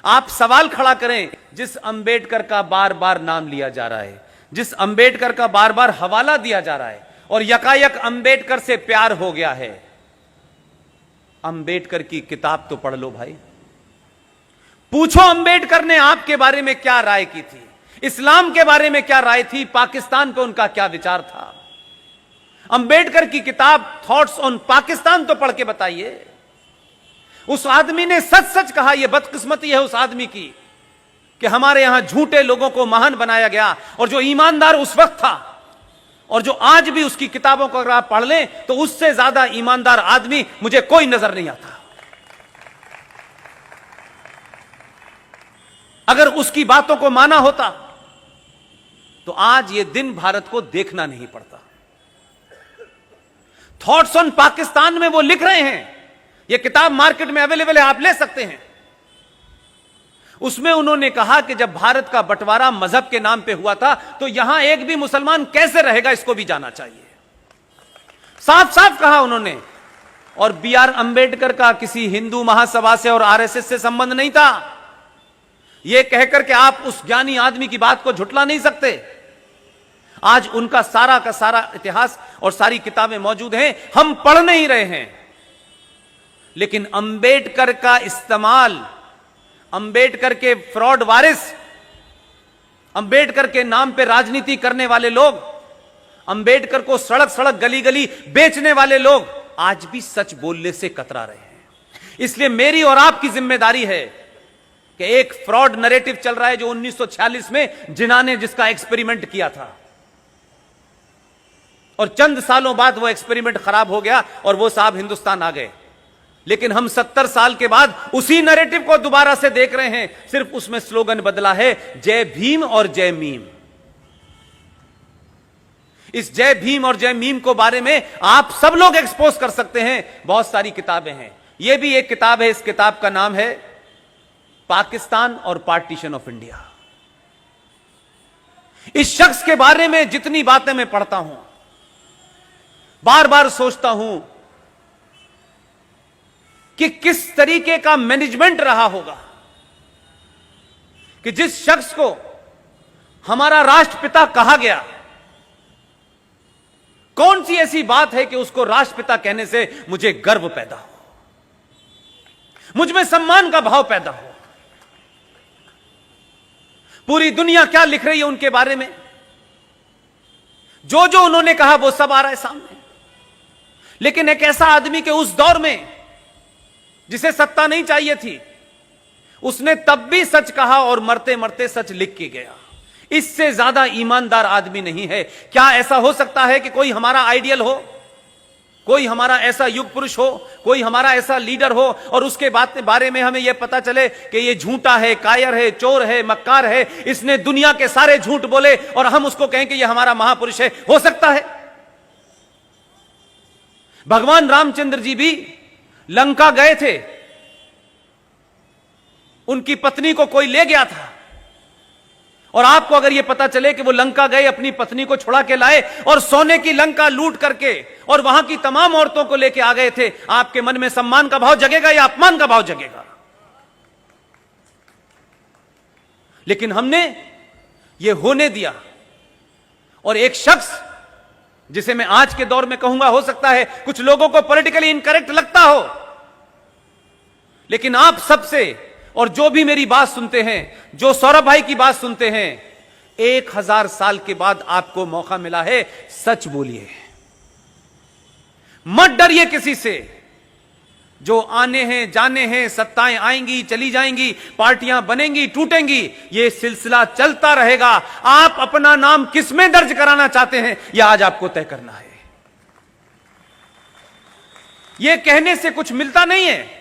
आप सवाल खड़ा करें, जिस अंबेडकर का बार बार नाम लिया जा रहा है, जिस अंबेडकर का बार बार हवाला दिया जा रहा है और यकायक अंबेडकर से प्यार हो गया है, अंबेडकर की किताब तो पढ़ लो भाई। पूछो अंबेडकर ने आपके बारे में क्या राय की थी, इस्लाम के बारे में क्या राय थी, पाकिस्तान पे उनका क्या विचार था। अंबेडकर की किताब थॉट्स ऑन पाकिस्तान तो पढ़ के बताइए। उस आदमी ने सच सच कहा। यह बदकिस्मती है उस आदमी की कि हमारे यहां झूठे लोगों को महान बनाया गया, और जो ईमानदार उस वक्त था और जो आज भी उसकी किताबों को अगर आप पढ़ लें तो उससे ज्यादा ईमानदार आदमी मुझे कोई नजर नहीं आता। अगर उसकी बातों को माना होता तो आज यह दिन भारत को देखना नहीं पड़ता। थॉट्स ऑन पाकिस्तान में वो लिख रहे हैं, यह किताब मार्केट में अवेलेबल है, आप ले सकते हैं। उसमें उन्होंने कहा कि जब भारत का बंटवारा मजहब के नाम पे हुआ था तो यहां एक भी मुसलमान कैसे रहेगा, इसको भी जाना चाहिए। साफ साफ कहा उन्होंने। और बी आर अंबेडकर का किसी हिंदू महासभा से और आरएसएस से संबंध नहीं था। यह कहकर के आप उस ज्ञानी आदमी की बात को झुठला नहीं सकते। आज उनका सारा का सारा इतिहास और सारी किताबें मौजूद हैं, हम पढ़ नहीं रहे हैं। लेकिन अंबेडकर का इस्तेमाल, अंबेडकर के फ्रॉड वारिस, अंबेडकर के नाम पे राजनीति करने वाले लोग, अंबेडकर को सड़क सड़क गली गली बेचने वाले लोग आज भी सच बोलने से कतरा रहे हैं। इसलिए मेरी और आपकी जिम्मेदारी है कि एक फ्रॉड नैरेटिव चल रहा है जो 1946 में जिन्ना ने जिसका एक्सपेरिमेंट किया था, और चंद सालों बाद वो एक्सपेरिमेंट खराब हो गया और वो साहब हिंदुस्तान आ गए। लेकिन हम 70 साल के बाद उसी नैरेटिव को दोबारा से देख रहे हैं, सिर्फ उसमें स्लोगन बदला है, जय भीम और जय मीम। इस जय भीम और जय मीम को बारे में आप सब लोग एक्सपोज कर सकते हैं। बहुत सारी किताबें हैं, यह भी एक किताब है। इस किताब का नाम है पाकिस्तान और पार्टीशन ऑफ इंडिया। इस शख्स के बारे में जितनी बातें मैं पढ़ता हूं, बार बार सोचता हूं कि किस तरीके का मैनेजमेंट रहा होगा कि जिस शख्स को हमारा राष्ट्रपिता कहा गया, कौन सी ऐसी बात है कि उसको राष्ट्रपिता कहने से मुझे गर्व पैदा हो, मुझ में सम्मान का भाव पैदा हो। पूरी दुनिया क्या लिख रही है उनके बारे में, जो जो उन्होंने कहा वो सब आ रहा है सामने। लेकिन एक ऐसा आदमी के उस दौर में जिसे सत्ता नहीं चाहिए थी, उसने तब भी सच कहा और मरते मरते सच लिख के गया। इससे ज्यादा ईमानदार आदमी नहीं है। क्या ऐसा हो सकता है कि कोई हमारा आइडियल हो, कोई हमारा ऐसा युग पुरुष हो, कोई हमारा ऐसा लीडर हो और उसके बारे में हमें यह पता चले कि यह झूठा है, कायर है, चोर है, मक्कार है, इसने दुनिया के सारे झूठ बोले और हम उसको कहें कि यह हमारा महापुरुष है? हो सकता है? भगवान रामचंद्र जी भी लंका गए थे, उनकी पत्नी को कोई ले गया था, और आपको अगर यह पता चले कि वो लंका गए, अपनी पत्नी को छुड़ा के लाए और सोने की लंका लूट करके और वहां की तमाम औरतों को लेके आ गए थे, आपके मन में सम्मान का भाव जगेगा या अपमान का भाव जगेगा? लेकिन हमने यह होने दिया। और एक शख्स जिसे मैं आज के दौर में कहूंगा, हो सकता है कुछ लोगों को पॉलिटिकली इनकरेक्ट लगता हो, लेकिन आप सबसे और जो भी मेरी बात सुनते हैं, जो सौरभ भाई की बात सुनते हैं, 1000 साल के बाद आपको मौका मिला है, सच बोलिए, मत डरिए किसी से। जो आने हैं जाने हैं, सत्ताएं आएंगी चली जाएंगी, पार्टियां बनेंगी टूटेंगी, यह सिलसिला चलता रहेगा। आप अपना नाम किसमें दर्ज कराना चाहते हैं यह आज आपको तय करना है। यह कहने से कुछ मिलता नहीं है।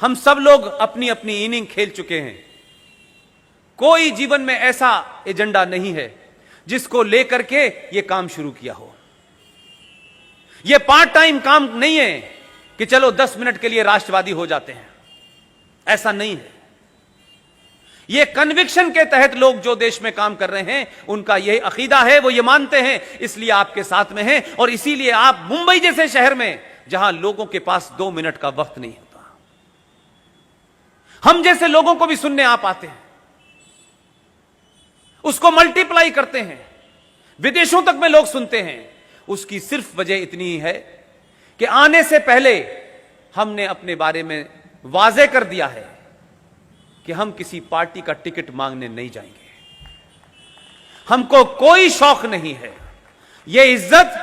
हम सब लोग अपनी अपनी इनिंग खेल चुके हैं। कोई जीवन में ऐसा एजेंडा नहीं है जिसको लेकर के यह काम शुरू किया हो। यह पार्ट टाइम काम नहीं है कि चलो 10 मिनट के लिए राष्ट्रवादी हो जाते हैं, ऐसा नहीं है। यह कन्विक्शन के तहत लोग जो देश में काम कर रहे हैं, उनका यह अकीदा है, वो ये मानते हैं, इसलिए आपके साथ में हैं। और इसीलिए आप मुंबई जैसे शहर में, जहां लोगों के पास 2 मिनट का वक्त नहीं होता, हम जैसे लोगों को भी सुनने आप आते हैं, उसको मल्टीप्लाई करते हैं, विदेशों तक में लोग सुनते हैं। उसकी सिर्फ वजह इतनी ही है कि आने से पहले हमने अपने बारे में वाजे कर दिया है कि हम किसी पार्टी का टिकट मांगने नहीं जाएंगे, हमको कोई शौक नहीं है। यह इज्जत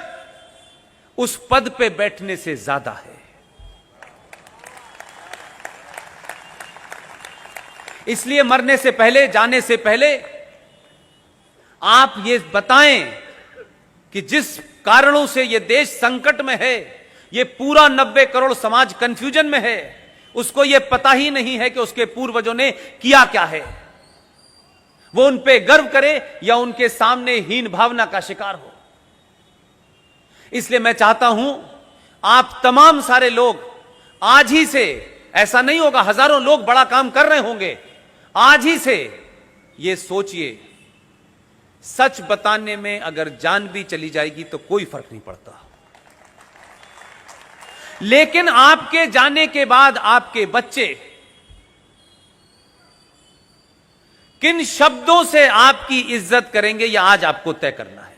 उस पद पे बैठने से ज्यादा है। इसलिए मरने से पहले, जाने से पहले आप ये बताएं कि जिस कारणों से यह देश संकट में है, यह पूरा 90 करोड़ समाज कंफ्यूजन में है, उसको यह पता ही नहीं है कि उसके पूर्वजों ने किया क्या है। वो उन पे गर्व करे या उनके सामने हीन भावना का शिकार हो। इसलिए मैं चाहता हूं आप तमाम सारे लोग आज ही से, ऐसा नहीं होगा हजारों लोग बड़ा काम कर रहे होंगे, आज ही से यह सोचिए, सच बताने में अगर जान भी चली जाएगी तो कोई फर्क नहीं पड़ता, लेकिन आपके जाने के बाद आपके बच्चे किन शब्दों से आपकी इज्जत करेंगे, यह आज आपको तय करना है।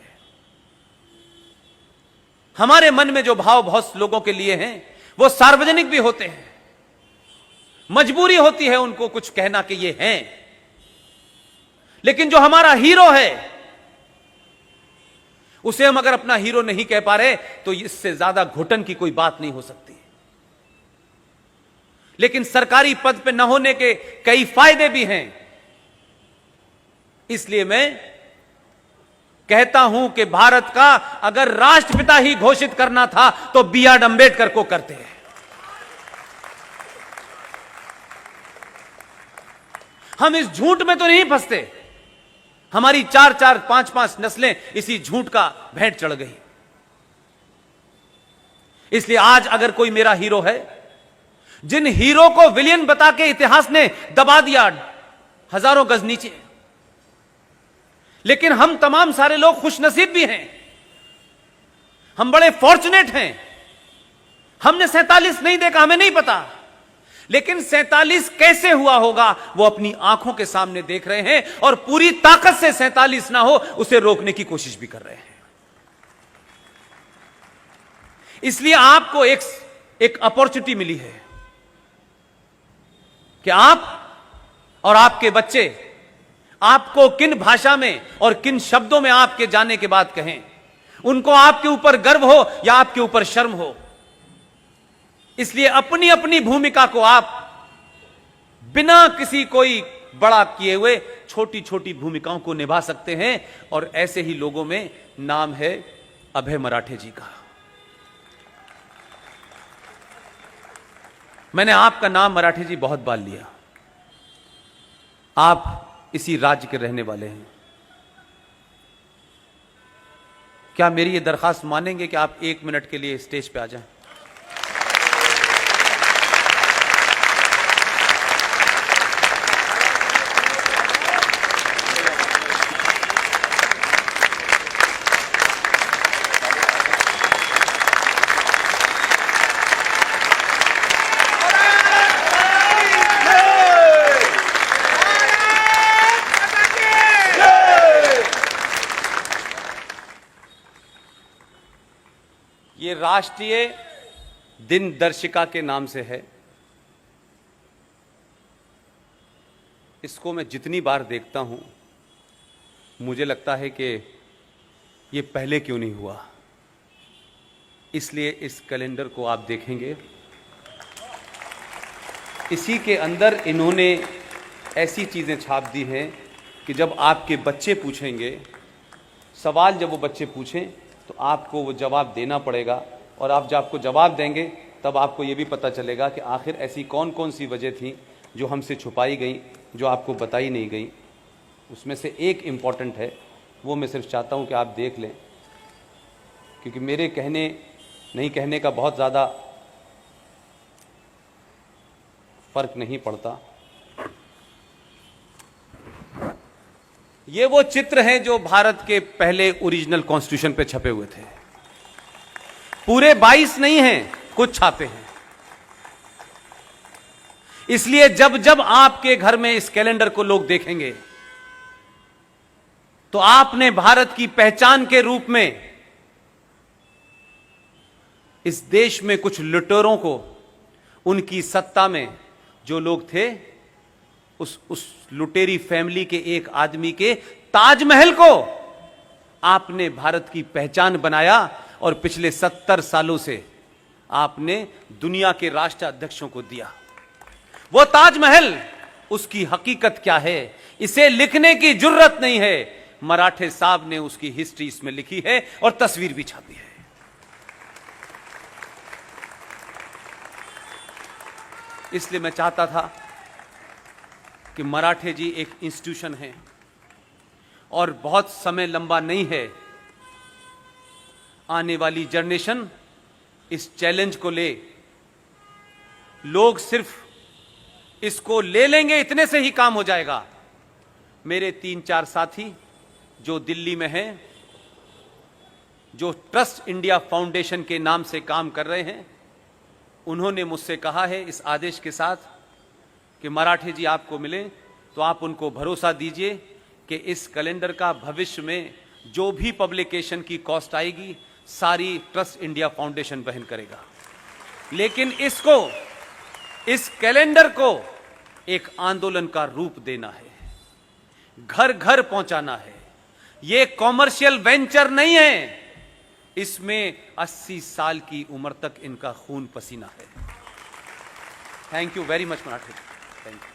हमारे मन में जो भाव बहुत लोगों के लिए हैं, वो सार्वजनिक भी होते हैं, मजबूरी होती है उनको कुछ कहना कि ये हैं, लेकिन जो हमारा हीरो है उसे हम अगर अपना हीरो नहीं कह पा रहे तो इससे ज्यादा घुटन की कोई बात नहीं हो सकती। लेकिन सरकारी पद पे न होने के कई फायदे भी हैं। इसलिए मैं कहता हूं कि भारत का अगर राष्ट्रपिता ही घोषित करना था तो बी.आर. अम्बेडकर को करते हैं। हम इस झूठ में तो नहीं फंसते, हमारी 4-4, 5-5 नस्लें इसी झूठ का भेंट चढ़ गई। इसलिए आज अगर कोई मेरा हीरो है, जिन हीरो को विलियन बता के इतिहास ने दबा दिया हजारों गज नीचे, लेकिन हम तमाम सारे लोग खुशनसीब भी हैं, हम बड़े फॉर्चुनेट हैं। हमने 47 नहीं देखा, हमें नहीं पता, लेकिन 47 कैसे हुआ होगा वो अपनी आंखों के सामने देख रहे हैं और पूरी ताकत से 47 ना हो उसे रोकने की कोशिश भी कर रहे हैं। इसलिए आपको एक अपॉर्चुनिटी मिली है कि आप और आपके बच्चे आपको किन भाषा में और किन शब्दों में आपके जाने के बाद कहें, उनको आपके ऊपर गर्व हो या आपके ऊपर शर्म हो। इसलिए अपनी अपनी भूमिका को आप बिना किसी कोई बड़ा किए हुए छोटी छोटी भूमिकाओं को निभा सकते हैं। और ऐसे ही लोगों में नाम है अभय मराठे जी का। मैंने आपका नाम मराठे जी बहुत बार लिया, आप इसी राज्य के रहने वाले हैं। क्या मेरी ये दरखास्त मानेंगे कि आप 1 मिनट के लिए स्टेज पे आ जाएं? ये राष्ट्रीय दिन दर्शिका के नाम से है। इसको मैं जितनी बार देखता हूं मुझे लगता है कि ये पहले क्यों नहीं हुआ। इसलिए इस कैलेंडर को आप देखेंगे, इसी के अंदर इन्होंने ऐसी चीज़ें छाप दी हैं कि जब आपके बच्चे पूछेंगे सवाल, जब वो बच्चे पूछें तो आपको वो जवाब देना पड़ेगा। और आप जब आपको जवाब देंगे तब आपको ये भी पता चलेगा कि आखिर ऐसी कौन कौन सी वजह थी जो हमसे छुपाई गई, जो आपको बताई नहीं गई। उसमें से एक इम्पॉर्टेंट है, वो मैं सिर्फ चाहता हूँ कि आप देख लें, क्योंकि मेरे कहने नहीं कहने का बहुत ज़्यादा फर्क नहीं पड़ता। ये वो चित्र हैं जो भारत के पहले ओरिजिनल कॉन्स्टिट्यूशन पे छपे हुए थे। पूरे 22 नहीं हैं, कुछ छापे हैं। इसलिए जब जब आपके घर में इस कैलेंडर को लोग देखेंगे तो आपने भारत की पहचान के रूप में इस देश में कुछ लुटेरों को, उनकी सत्ता में जो लोग थे, उस लुटेरी फैमिली के एक आदमी के ताजमहल को आपने भारत की पहचान बनाया और पिछले 70 सालों से आपने दुनिया के राष्ट्राध्यक्षों को दिया। वो ताजमहल, उसकी हकीकत क्या है, इसे लिखने की जरूरत नहीं है। मराठे साहब ने उसकी हिस्ट्री इसमें लिखी है और तस्वीर भी छापी है। इसलिए मैं चाहता था कि मराठे जी एक इंस्टीट्यूशन है और बहुत समय लंबा नहीं है। आने वाली जनरेशन इस चैलेंज को ले, लोग सिर्फ इसको ले लेंगे, इतने से ही काम हो जाएगा। मेरे 3-4 साथी जो दिल्ली में हैं, जो ट्रस्ट इंडिया फाउंडेशन के नाम से काम कर रहे हैं, उन्होंने मुझसे कहा है इस आदेश के साथ कि मराठे जी आपको मिले तो आप उनको भरोसा दीजिए कि इस कैलेंडर का भविष्य में जो भी पब्लिकेशन की कॉस्ट आएगी सारी ट्रस्ट इंडिया फाउंडेशन वहन करेगा। लेकिन इस कैलेंडर को एक आंदोलन का रूप देना है, घर घर पहुंचाना है। यह कॉमर्शियल वेंचर नहीं है, इसमें 80 साल की उम्र तक इनका खून पसीना है। Thank you very much Marathe. Thank you.